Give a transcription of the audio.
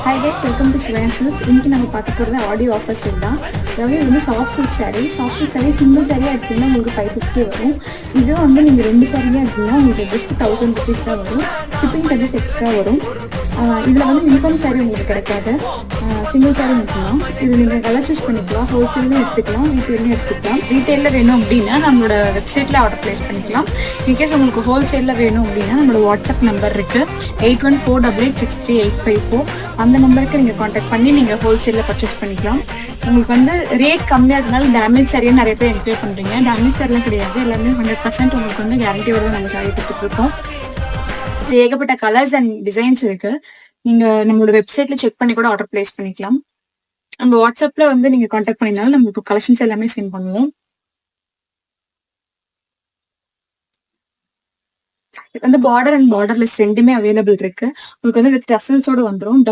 Hi guys, welcome to Sivan silks. இன்னைக்கு நம்ம பார்க்க போகிறது ஆடியோ ஆஃபர் சேல் தான். அதாவது இது வந்து சாஃப்ட் சில்க் சாரீ சிங்கிள் சாரியாக எடுத்திங்கன்னா உங்களுக்கு 550 வரும். இதுவே வந்து நீங்கள் 2 சாரியாக எடுத்திங்கன்னா உங்களுக்கு ஜஸ்ட் 1000 rupees தான் வரும். ஷிப்பிங் சார்ஜஸ் எக்ஸ்ட்ரா வரும். இதில் வந்து யூனிஃபார்ம் சாரீ உங்களுக்கு கிடைக்காது, சிங்கிள் சாரீ மட்டும்தான். இது நீங்கள் கலர் சூஸ் பண்ணிக்கலாம், ஹோல்சேலும் எடுத்துக்கலாம், ரீட்டெயிலும் எடுத்துக்கலாம். ரீட்டெயிலில் வேணும் அப்படின்னா நம்மளோட வெப்சைட்டில் ஆர்டர் ப்ளேஸ் பண்ணிக்கலாம். இன்கேஸ் உங்களுக்கு ஹோல்சேலில் வேணும் அப்படின்னா நம்மளோட வாட்ஸ்அப் நம்பர் இருக்குது 8148863854. அந்த நம்பருக்கு நீங்கள் காண்டாக்ட் பண்ணி நீங்கள் ஹோல்சேலில் பர்ச்சேஸ் பண்ணிக்கலாம். உங்களுக்கு வந்து ரேட் கம்மியாக இருக்கனால டேமேஜ் சரியாக நிறைய பேர் என்கொயர் பண்ணுறீங்க. டேமேஜ் சரிலாம் கிடையாது, எல்லாமே 100% உங்களுக்கு வந்து கேரண்டியோட தான் நம்ம சாரி கொடுத்துட்ருக்கோம். ஏகப்பட்ட கலர்ஸ் அண்ட் டிசைன்ஸ் இருக்கு. நீங்க நம்மளோட வெப்சைட்ல செக் பண்ணி கூட ஆர்டர் பிளேஸ் பண்ணிக்கலாம். நம்ம வாட்ஸ்அப்ல வந்து நீங்க காண்டாக்ட் பண்ணினாலும் நம்மளுக்கு கலெக்ஷன்ஸ் எல்லாமே சென்ட் பண்ணுவோம். வந்து பார்டர் அண்ட் பார்டர்லெஸ் ரெண்டுமே அவைலபிள் இருக்கு. உங்களுக்கு வந்து வித் டசல்ஸோட வந்துடும்.